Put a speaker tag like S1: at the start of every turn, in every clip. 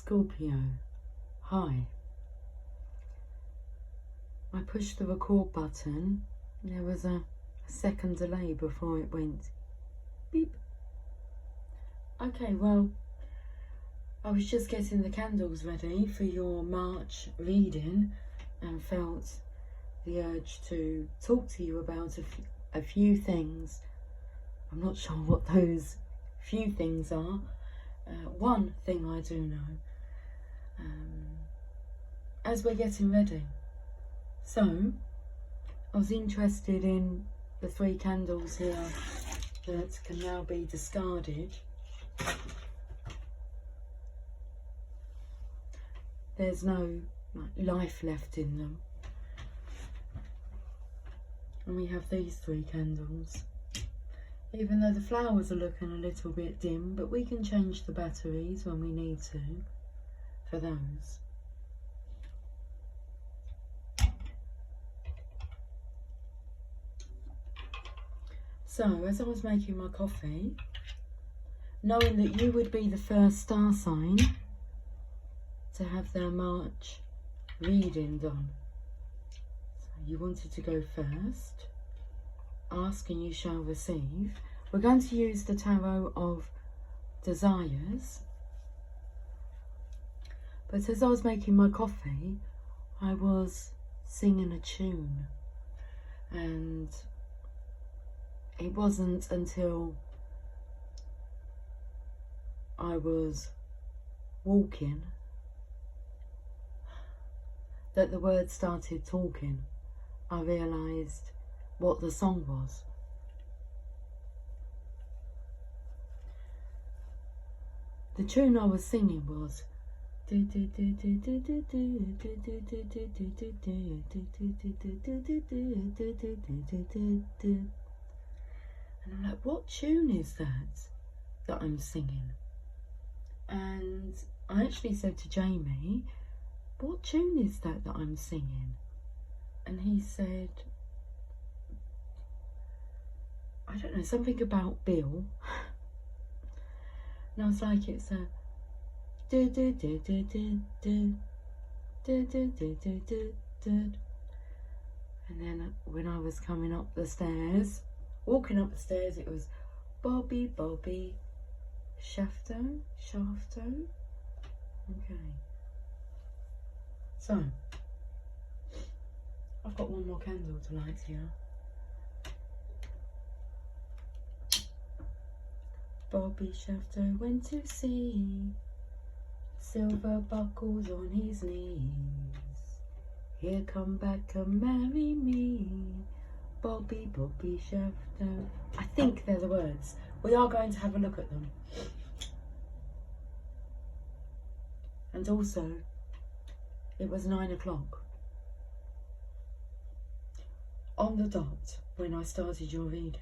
S1: Scorpio, hi. I pushed the record button. There was a second delay before it went beep. Okay, well, I was just getting the candles ready for your March reading and felt the urge to talk to you about a few things. I'm not sure what those few things are. One thing I do know, as we're getting ready. So, I was interested in the 3 candles here that can now be discarded. There's no life left in them. And we have these 3 candles. Even though the flowers are looking a little bit dim, but we can change the batteries when we need to for those. So, as I was making my coffee, knowing that you would be the first star sign to have their March reading done, so you wanted to go first. Ask and you shall receive. We're going to use the Tarot of Desires. But as I was making my coffee, I was singing a tune. And it wasn't until I was walking that the words started talking. I realised what the song was. The tune I was singing was and I'm like, what tune is that I'm singing? And I actually said to Jamie, what tune is that I'm singing? And he said, I don't know, something about Bill. And I was like, it's a do do do do do do do do do do do do. And then when I was coming up the stairs, walking up the stairs, it was Bobby Shafto. Okay. So I've got one more candle to light here. Bobby Shafto went to sea, silver buckles on his knees. Here come back and marry me, Bobby Shafto. I think they're the words. We are going to have a look at them. And also, it was 9 o'clock on the dot when I started your reading.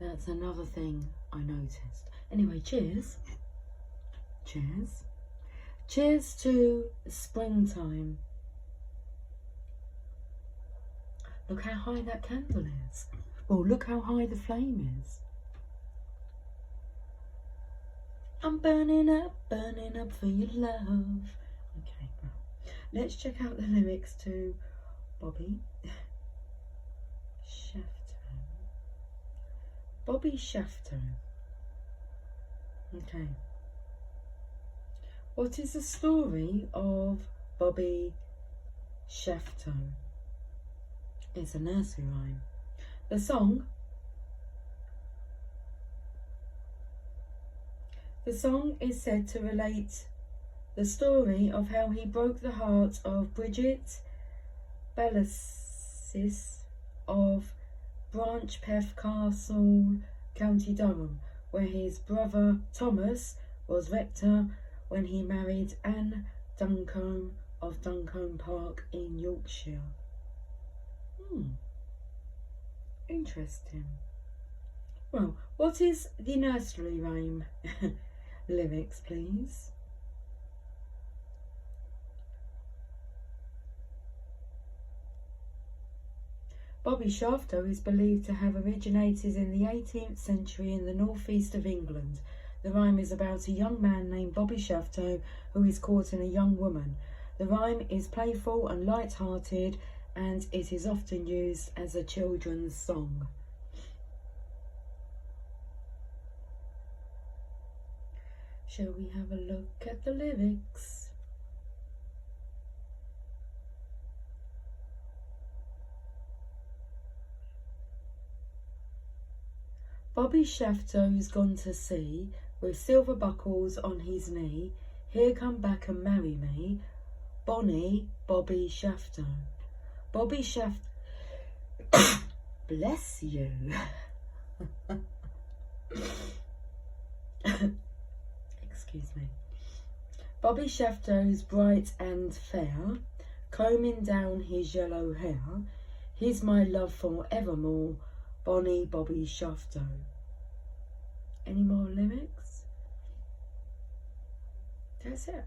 S1: That's another thing I noticed. Anyway, cheers. Cheers. Cheers to springtime. Look how high that candle is. Well, look how high the flame is. I'm burning up for your love. Okay, well, let's check out the lyrics to Bobby Shafto. Bobby Shafto. Okay. What is the story of Bobby Shafto? It's a nursery rhyme. The song is said to relate the story of how he broke the heart of Bridget Bellasis of Branchpeth Castle, County Durham, where his brother Thomas was rector when he married Anne Duncombe of Duncombe Park in Yorkshire. Interesting. Well, what is the nursery rhyme lyrics, please? Bobby Shafto is believed to have originated in the 18th century in the northeast of England. The rhyme is about a young man named Bobby Shafto who is courting a young woman. The rhyme is playful and light-hearted, and it is often used as a children's song. Shall we have a look at the lyrics? Bobby Shafto's gone to sea, with silver buckles on his knee. Here, come back and marry me, Bonnie Bobby Shafto. Bobby Shafto. Bless you. Excuse me. Bobby Shafto's bright and fair, combing down his yellow hair. He's my love for evermore, Bonnie Bobby Shafto. Any more lyrics? That's it.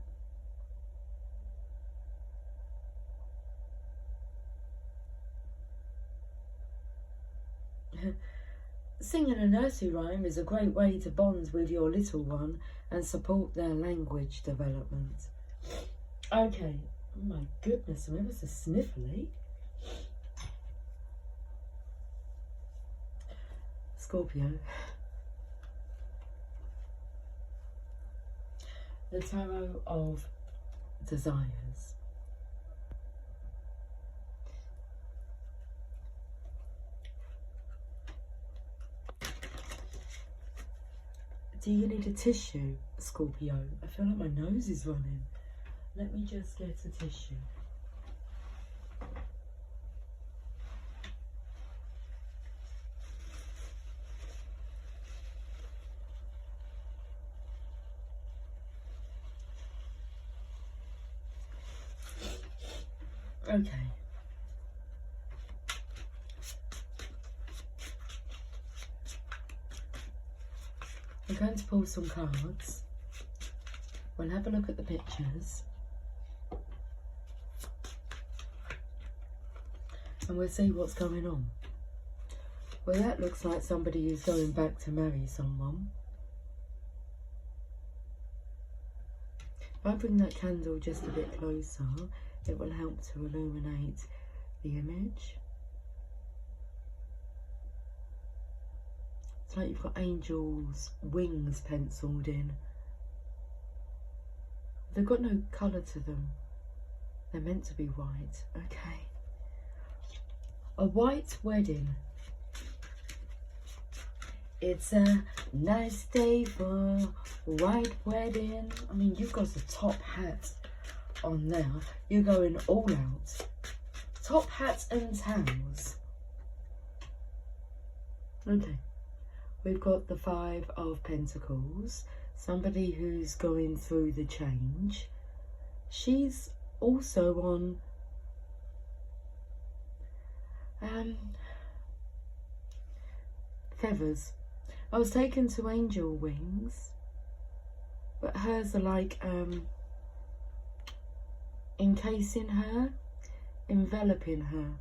S1: Singing a nursery rhyme is a great way to bond with your little one and support their language development. Okay, oh my goodness, I'm ever so sniffly. Scorpio. The Tarot of Desires. Do you need a tissue, Scorpio? I feel like my nose is running. Let me just get a tissue. Okay. I'm going to pull some cards. We'll have a look at the pictures. And we'll see what's going on. Well, that looks like somebody who's going back to marry someone. If I bring that candle just a bit closer, it will help to illuminate the image. It's like you've got angels' wings penciled in. They've got no colour to them. They're meant to be white. Okay. A white wedding. It's a nice day for a white wedding. I mean, you've got a top hat on there. You're going all out. Top hat and towels. Okay. We've got the Five of Pentacles. Somebody who's going through the change. She's also on feathers. I was taken to angel wings, but hers are like encasing her, enveloping her.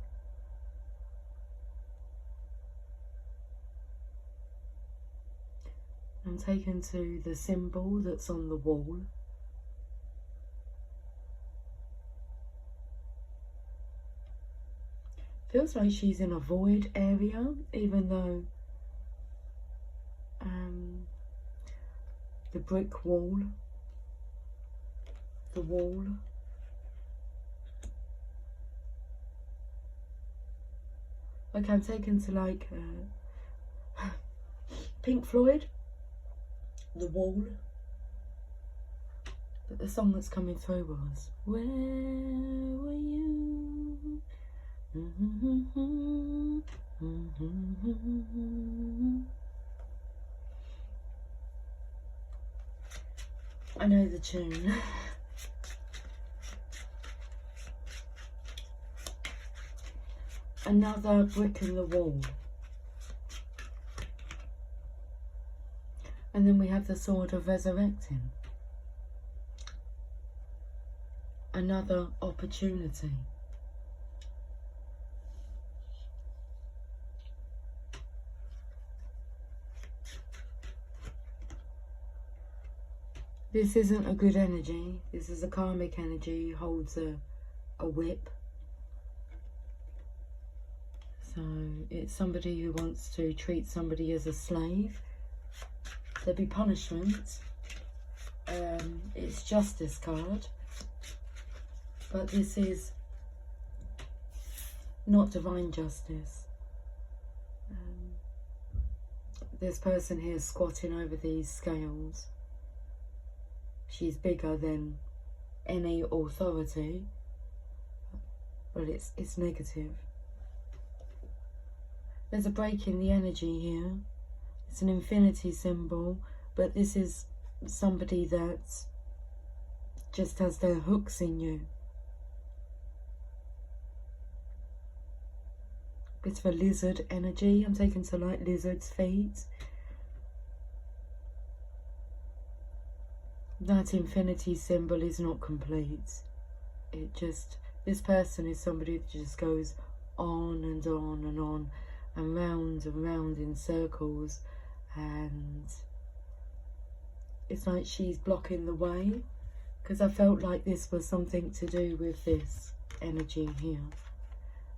S1: I'm taken to the symbol that's on the wall. Feels like she's in a void area, even though the brick wall, the wall. Okay, I'm taken to like Pink Floyd, The Wall. But the song that's coming through was Where Were You? I know the tune. Another brick in the wall. And then we have the sword of resurrecting. Another opportunity. This isn't a good energy. This is a karmic energy. Holds a whip. So it's somebody who wants to treat somebody as a slave. There'll be punishment. It's justice card. But this is not divine justice. This person here is squatting over these scales. She's bigger than any authority, but it's negative. There's a break in the energy here. It's an infinity symbol, but this is somebody that just has their hooks in you. Bit of a lizard energy. I'm taken to like lizard's feet. That infinity symbol is not complete. It just, this person is somebody that just goes on and on and on and round in circles, and it's like she's blocking the way, because I felt like this was something to do with this energy here.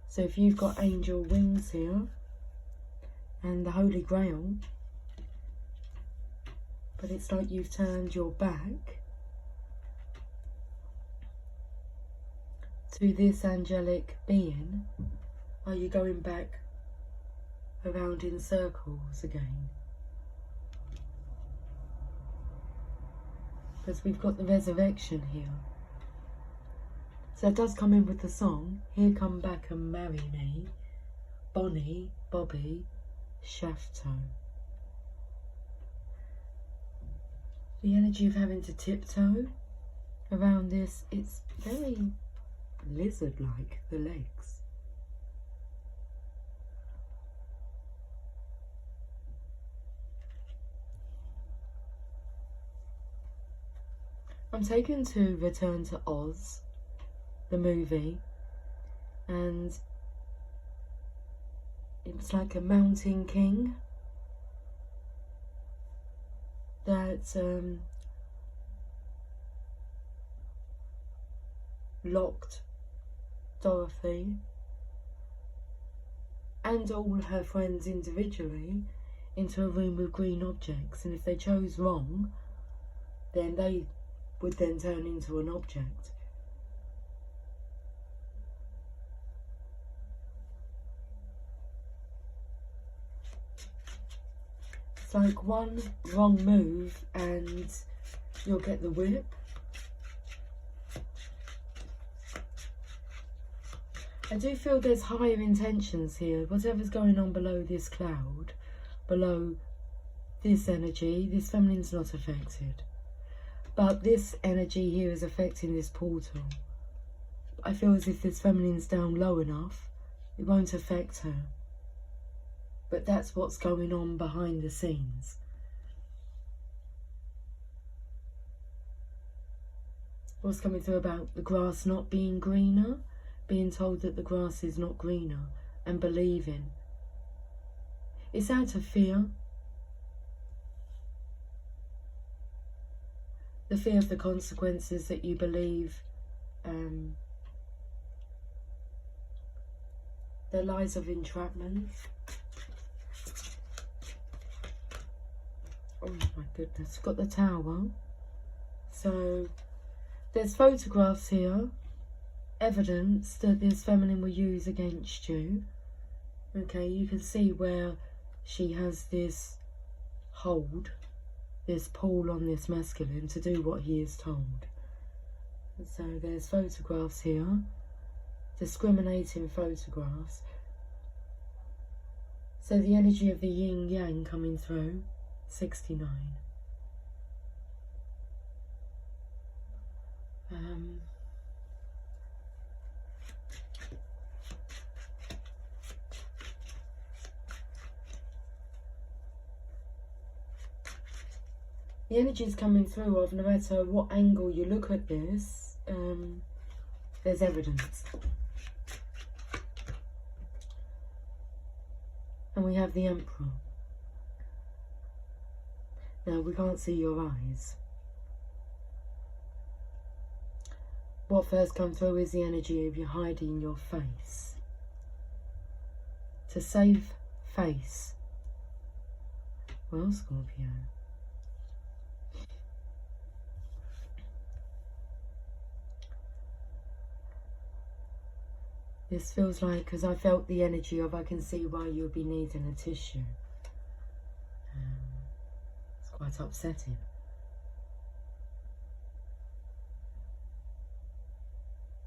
S1: So if you've got angel wings here and the Holy Grail, but it's like you've turned your back to this angelic being, are you going back around in circles again? Because we've got the resurrection here. So it does come in with the song, Here Come Back and Marry Me, Bonnie, Bobby, Shafto. The energy of having to tiptoe around this, it's very lizard-like, the legs. I'm taken to Return to Oz, the movie, and it's like a mountain king that locked Dorothy and all her friends individually into a room with green objects, and if they chose wrong, then they would then turn into an object. It's like one wrong move and you'll get the whip. I do feel there's higher intentions here. Whatever's going on below this cloud, below this energy, this feminine's not affected. But this energy here is affecting this portal. I feel as if this feminine's down low enough, it won't affect her. But that's what's going on behind the scenes. What's coming through about the grass not being greener, being told that the grass is not greener, and believing. It's out of fear. The fear of the consequences that you believe, the lies of entrapment. Oh my goodness, got the tower. So there's photographs here, evidence that this feminine will use against you. Okay, you can see where she has this hold, this pull on this masculine to do what he is told. So there's photographs here, discriminating photographs. So the energy of the yin yang coming through. 69. The energy is coming through of no matter what angle you look at this, there's evidence. And we have the Emperor. Now, we can't see your eyes, what first come through is the energy of you hiding your face. To save face. Well, Scorpio. This feels like, because I felt the energy of, I can see why you'll be needing a tissue. It's quite upsetting.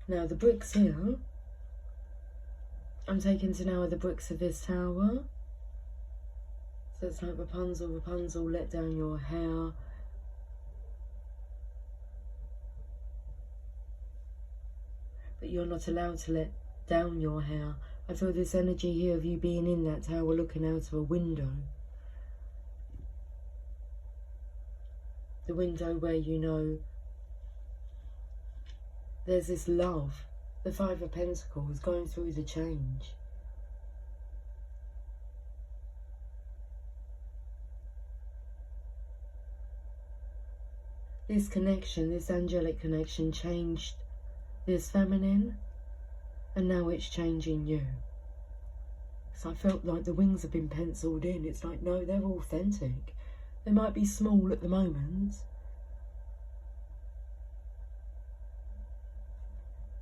S1: Now the bricks here, I'm taken to now are the bricks of this tower. So it's like Rapunzel, Rapunzel, let down your hair. But you're not allowed to let down your hair. I feel this energy here of you being in that tower looking out of a window. The window where you know there's this love. The Five of Pentacles going through the change. This connection, this angelic connection changed this feminine, and now it's changing you. So I felt like the wings have been penciled in. It's like, no, they're authentic. They might be small at the moment,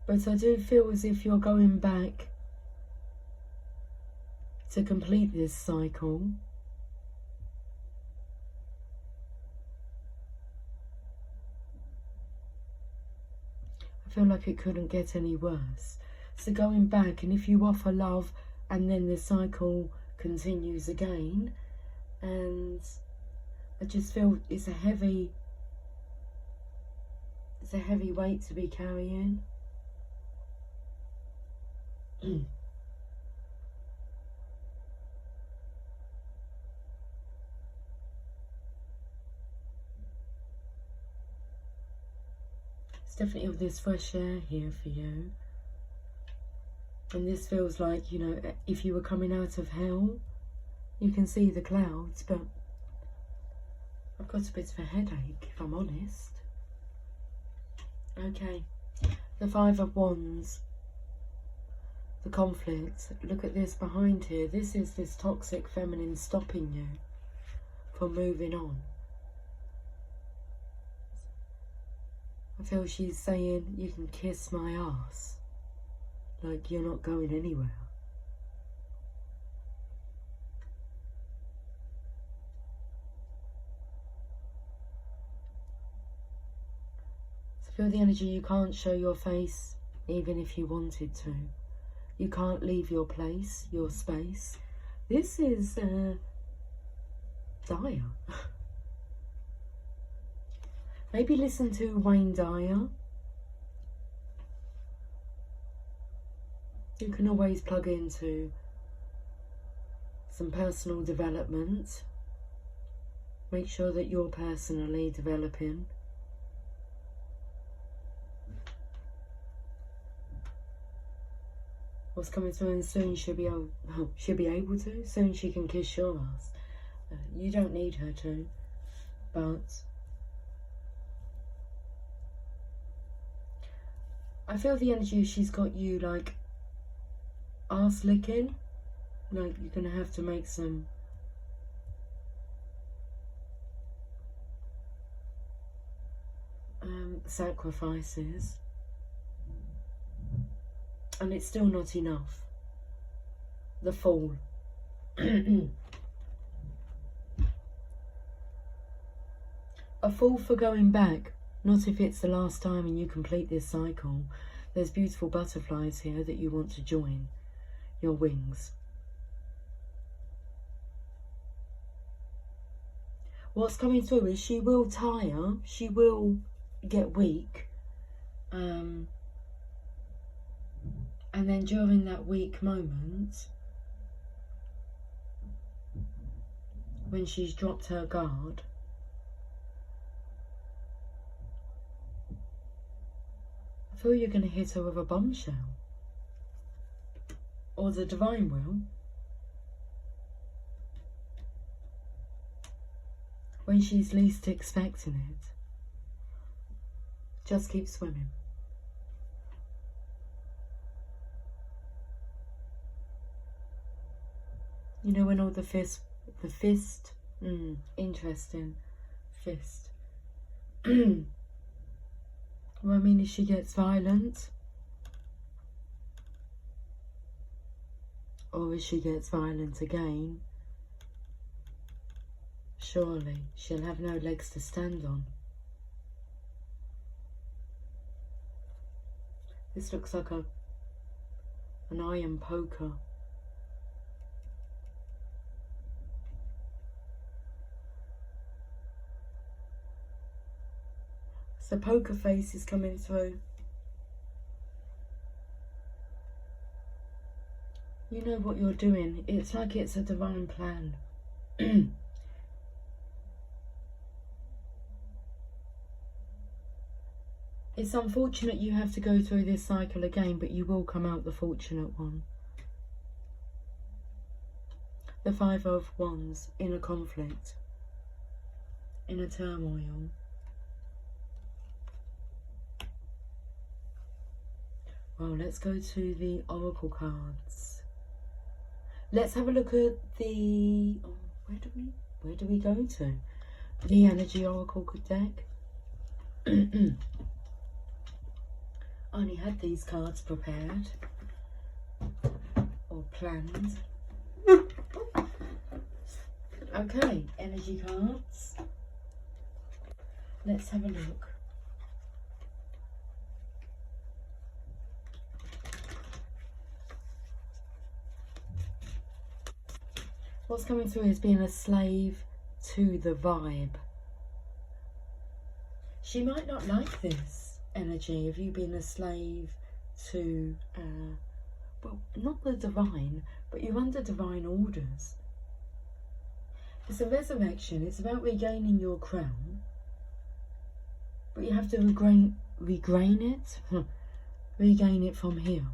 S1: but I do feel as if you're going back to complete this cycle. I feel like it couldn't get any worse. So going back, and if you offer love and then the cycle continues again, and I just feel it's a heavy weight to be carrying. It's definitely of this fresh air here for you. And this feels like, you know, if you were coming out of hell, you can see the clouds, but I've got a bit of a headache, if I'm honest. Okay, the Five of Wands, the conflict. Look at this behind here. This is this toxic feminine stopping you from moving on. I feel she's saying, you can kiss my ass. Like you're not going anywhere. So feel the energy. You can't show your face even if you wanted to. You can't leave your place, your space. This is dire. Maybe listen to Wayne Dyer. You can always plug into some personal development. Make sure that you're personally developing. What's coming through, and soon she'll be able to. Soon she can kiss your ass. You don't need her to, but I feel the energy. She's got you like ass licking, like you're gonna have to make some sacrifices, and it's still not enough. The Fool. A fool for going back, not if it's the last time and you complete this cycle. There's beautiful butterflies here that you want to join your wings. What's coming through is she will tire, she will get weak, and then during that weak moment, when she's dropped her guard, I feel you're going to hit her with a bombshell. Or the divine will. When she's least expecting it. Just keep swimming. You know when all the fist, interesting, fist. Well, I mean, if she gets violent, or if she gets violent again, surely she'll have no legs to stand on. This looks like an iron poker. So poker face is coming through. You know what you're doing. It's like it's a divine plan. It's unfortunate you have to go through this cycle again, but you will come out the fortunate one. The Five of Wands, in a conflict, in a turmoil. Well, let's go to the Oracle cards. Let's have a look at the... Oh, where do we go to? The Energy Oracle deck. I only had these cards prepared or planned. Okay, energy cards. Let's have a look. What's coming through is being a slave to the vibe. She might not like this energy of you being a slave to, well, not the divine, but you're under divine orders. It's a resurrection. It's about regaining your crown, but you have to regain it from here.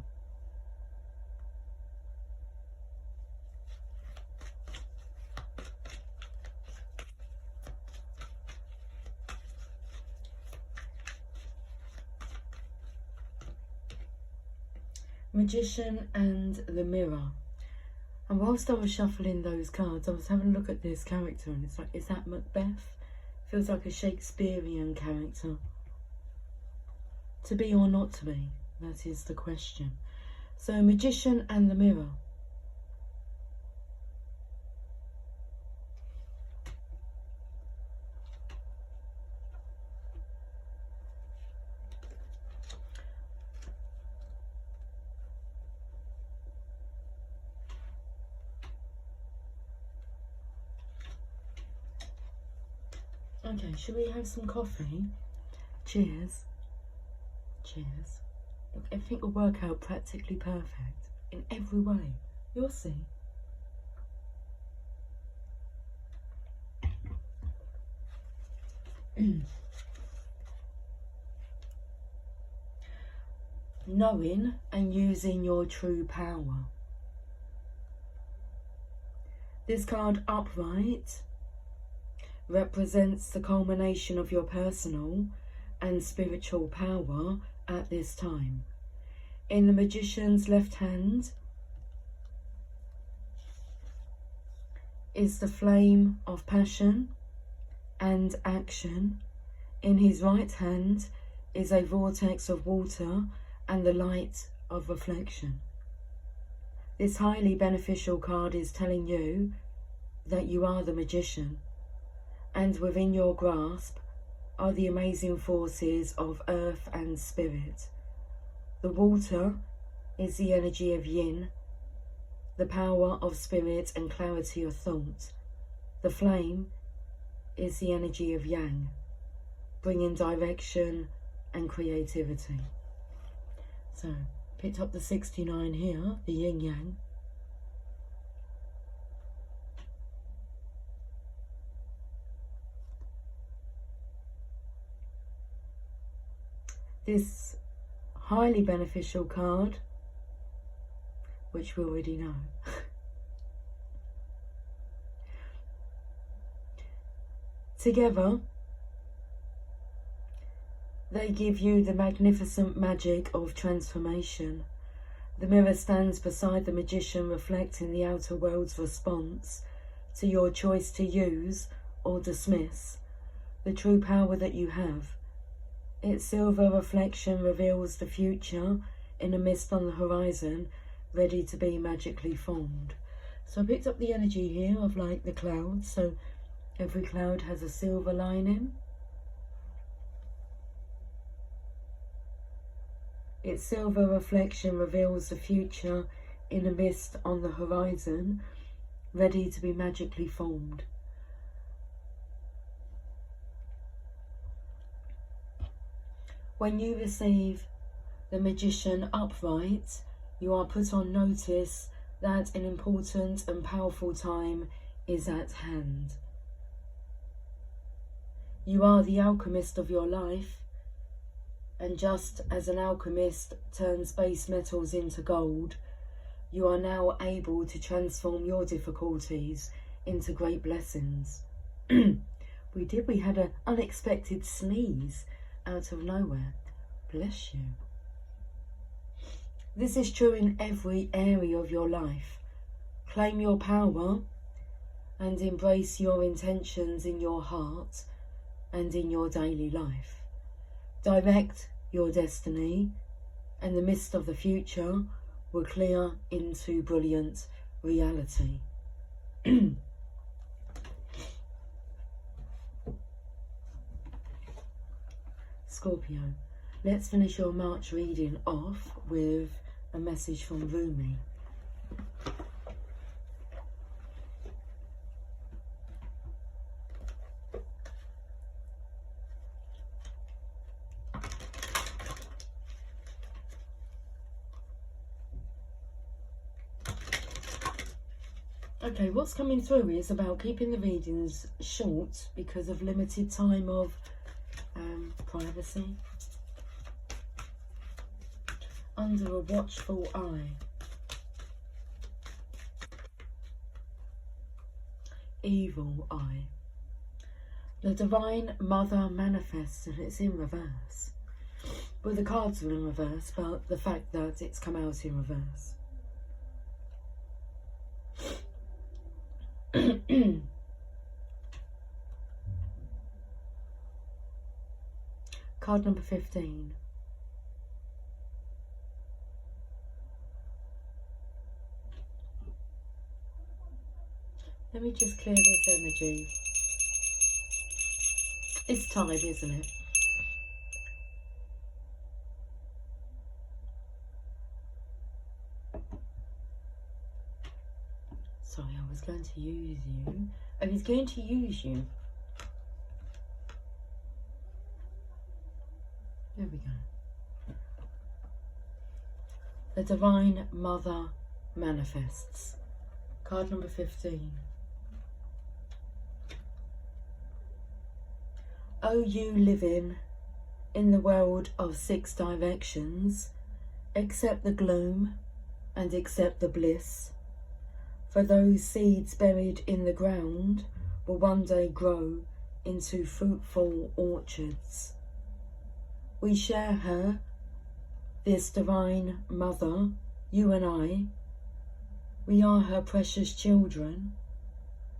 S1: Magician and the Mirror. And whilst I was shuffling those cards, I was having a look at this character, and it's like, is that Macbeth? Feels like a Shakespearean character. To be or not to be? That is the question. So, Magician and the Mirror. Okay, should we have some coffee? Cheers. Cheers. Look, everything will work out practically perfect in every way. You'll see. Knowing and using your true power. This card upright represents the culmination of your personal and spiritual power at this time. In the Magician's left hand is the flame of passion and action. In his right hand is a vortex of water and the light of reflection. This highly beneficial card is telling you that you are the magician, and within your grasp are the amazing forces of earth and spirit. The water is the energy of yin, the power of spirit and clarity of thought. The flame is the energy of yang, bringing direction and creativity. So, picked up the 69 here, the yin yang. This highly beneficial card, which we already know. Together, they give you the magnificent magic of transformation The mirror stands beside the magician, reflecting the outer world's response to your choice to use or dismiss the true power that you have. Its silver reflection reveals the future in a mist on the horizon, ready to be magically formed. So I picked up the energy here of like the clouds. So every cloud has a silver lining. Its silver reflection reveals the future in a mist on the horizon, ready to be magically formed. When you receive the magician upright, you are put on notice that an important and powerful time is at hand. You are the alchemist of your life, and just as an alchemist turns base metals into gold, you are now able to transform your difficulties into great blessings. We had an unexpected sneeze out of nowhere. Bless you. This is true in every area of your life. Claim your power and embrace your intentions in your heart and in your daily life. Direct your destiny, and the mist of the future will clear into brilliant reality. Scorpio, let's finish your March reading off with a message from Rumi. Okay, what's coming through is about keeping the readings short because of limited time of privacy. Under a watchful eye. Evil eye. The Divine Mother manifests, and it's in reverse. Well, the cards are in reverse, but the fact that it's come out in reverse. Card number 15. Let me just clear this energy. It's time, isn't it? Sorry, I was going to use you. I was going to use you. There we go. The Divine Mother manifests. Card number 15. O you living in the world of 6 directions, accept the gloom and accept the bliss. For those seeds buried in the ground will one day grow into fruitful orchards. We share her, this Divine Mother, you and I. We are her precious children.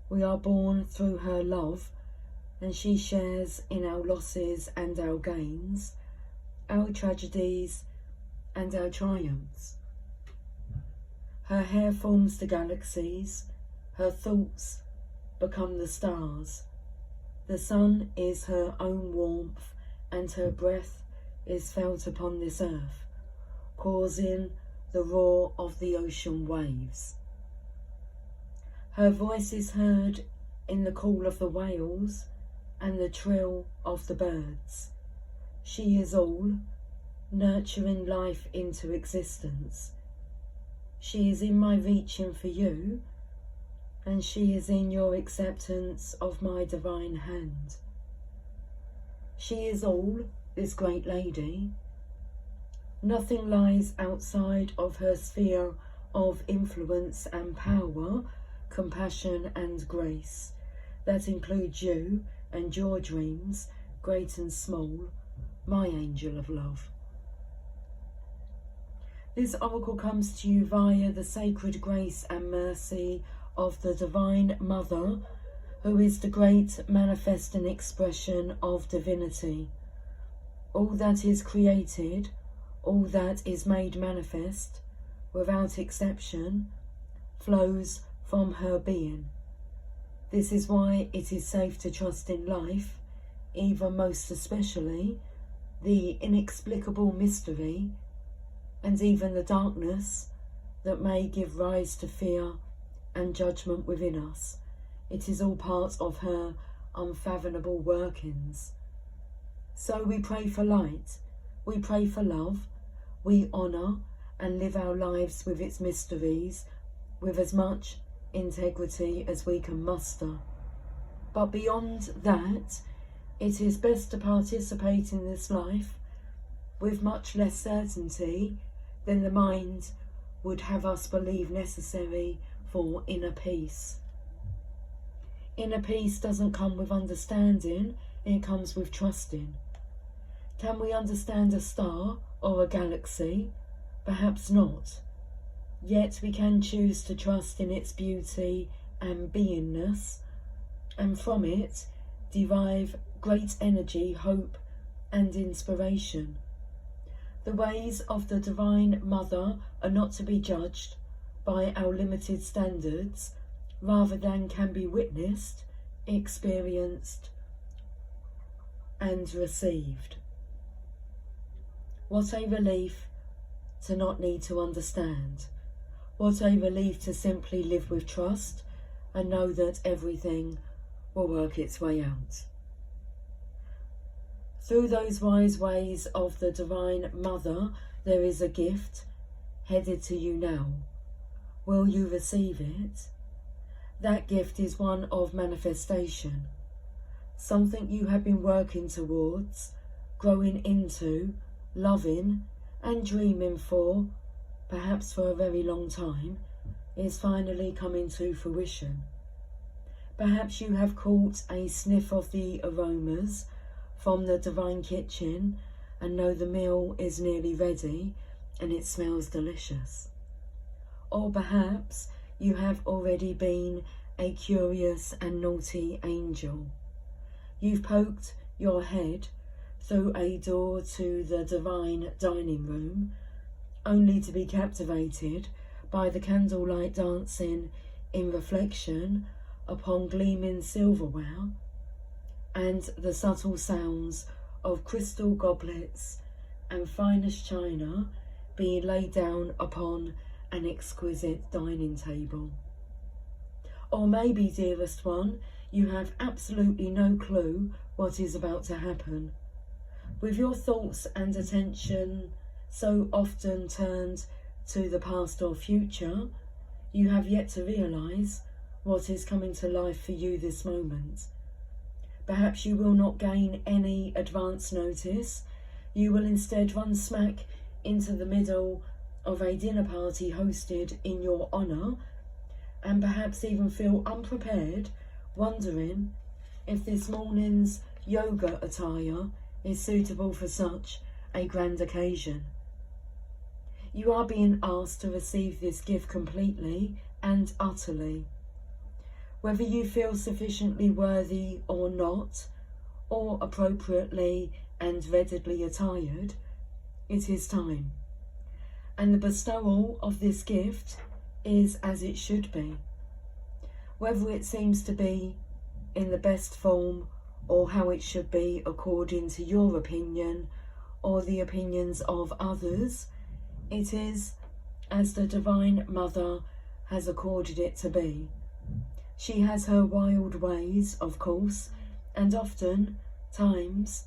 S1: We are born through her love, and she shares in our losses and our gains, our tragedies and our triumphs. Her hair forms the galaxies, her thoughts become the stars. The sun is her own warmth, and her breath is felt upon this earth, causing the roar of the ocean waves. Her voice is heard in the call of the whales and the trill of the birds. She is all, nurturing life into existence. She is in my reaching for you, and she is in your acceptance of my divine hand. She is all, this great lady. Nothing lies outside of her sphere of influence and power, compassion and grace. That includes you and your dreams, great and small, my angel of love. This oracle comes to you via the sacred grace and mercy of the Divine Mother, who is the great manifesting expression of divinity. All that is created, all that is made manifest, without exception, flows from her being. This is why it is safe to trust in life, even most especially the inexplicable mystery and even the darkness that may give rise to fear and judgment within us. It is all part of her unfathomable workings. So we pray for light, we pray for love, we honour and live our lives with its mysteries with as much integrity as we can muster. But beyond that, it is best to participate in this life with much less certainty than the mind would have us believe necessary for inner peace. Inner peace doesn't come with understanding, it comes with trusting. Can we understand a star or a galaxy? Perhaps not. Yet we can choose to trust in its beauty and beingness, and from it derive great energy, hope and inspiration. The ways of the Divine Mother are not to be judged by our limited standards, rather than can be witnessed, experienced and received. What a relief to not need to understand. What a relief to simply live with trust and know that everything will work its way out. Through those wise ways of the Divine Mother, there is a gift headed to you now. Will you receive it? That gift is one of manifestation, something you have been working towards, growing into, loving and dreaming for, perhaps for a very long time, is finally coming to fruition. Perhaps you have caught a sniff of the aromas from the divine kitchen and know the meal is nearly ready and it smells delicious. Or perhaps you have already been a curious and naughty angel. You've poked your head through a door to the divine dining room, only to be captivated by the candlelight dancing in reflection upon gleaming silverware and the subtle sounds of crystal goblets and finest china being laid down upon an exquisite dining table. Or maybe, dearest one, you have absolutely no clue what is about to happen. With your thoughts and attention so often turned to the past or future, you have yet to realise what is coming to life for you this moment. Perhaps you will not gain any advance notice. You will instead run smack into the middle of a dinner party hosted in your honour, and perhaps even feel unprepared, wondering if this morning's yoga attire is suitable for such a grand occasion. You are being asked to receive this gift completely and utterly. Whether you feel sufficiently worthy or not, or appropriately and readily attired, it is time. And the bestowal of this gift is as it should be. Whether it seems to be in the best form or how it should be according to your opinion or the opinions of others, it is as the Divine Mother has accorded it to be. She has her wild ways, of course, and often times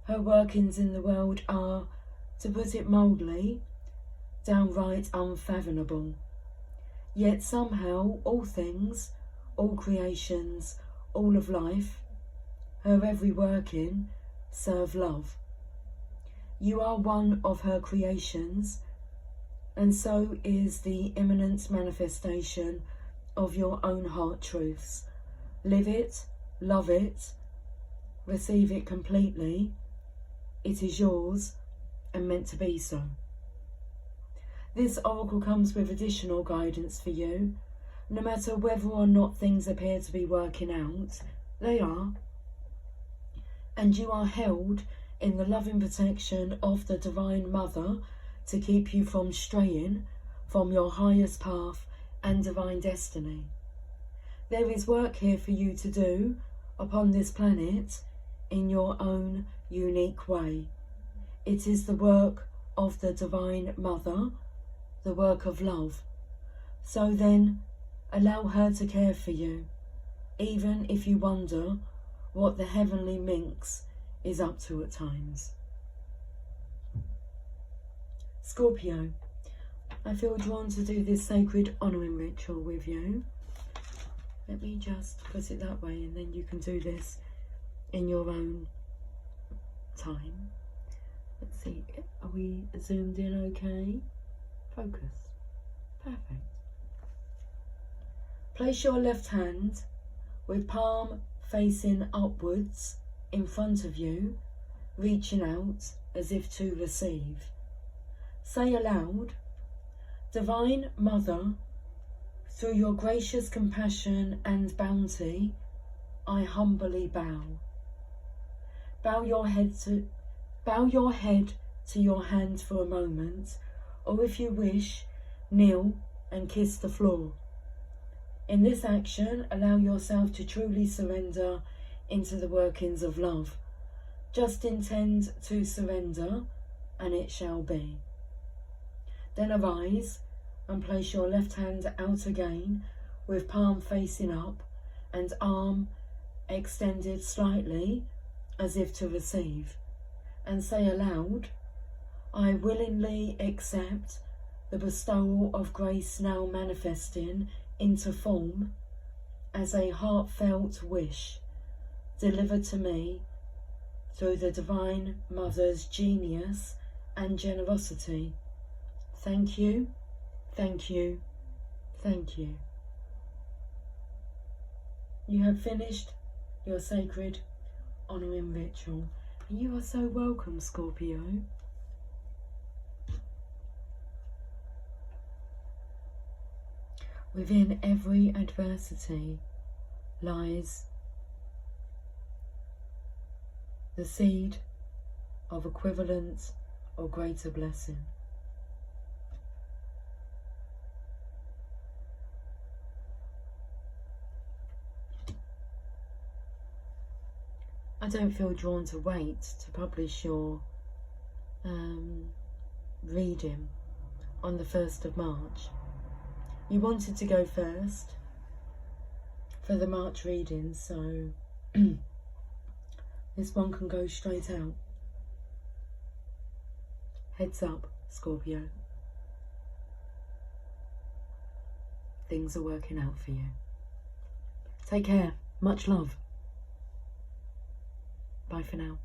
S1: her workings in the world are, to put it mildly, downright unfathomable. Yet somehow all things, all creations, all of life, her every working, serve love. You are one of her creations, and so is the imminent manifestation of your own heart truths. Live it, love it, receive it completely. It is yours and meant to be so. This oracle comes with additional guidance for you. No matter whether or not things appear to be working out, they are. And you are held in the loving protection of the Divine Mother to keep you from straying from your highest path and divine destiny. There is work here for you to do upon this planet in your own unique way. It is the work of the Divine Mother, the work of love. So then, allow her to care for you, even if you wonder what the heavenly minx is up to at times. Scorpio, I feel drawn to do this sacred honouring ritual with you. Let me just put it that way, and then you can do this in your own time. Let's see, are we zoomed in okay? Focus. Perfect. Place your left hand with palm facing upwards in front of you, reaching out as if to receive. Say aloud, Divine Mother, through your gracious compassion and bounty, I humbly bow. Bow your head to your hand for a moment, or if you wish, kneel and kiss the floor. In this action, allow yourself to truly surrender into the workings of love. Just intend to surrender, and it shall be. Then arise and place your left hand out again with palm facing up and arm extended slightly as if to receive, and say aloud, I willingly accept the bestowal of grace now manifesting into form as a heartfelt wish delivered to me through the Divine Mother's genius and generosity. Thank you, thank you, thank you. You have finished your sacred honouring ritual, and you are so welcome, Scorpio. Within every adversity lies the seed of equivalent or greater blessing. I don't feel drawn to wait to publish your reading on the 1st of March. You wanted to go first for the March reading, so this one can go straight out. Heads up, Scorpio. Things are working out for you. Take care. Much love. Bye for now.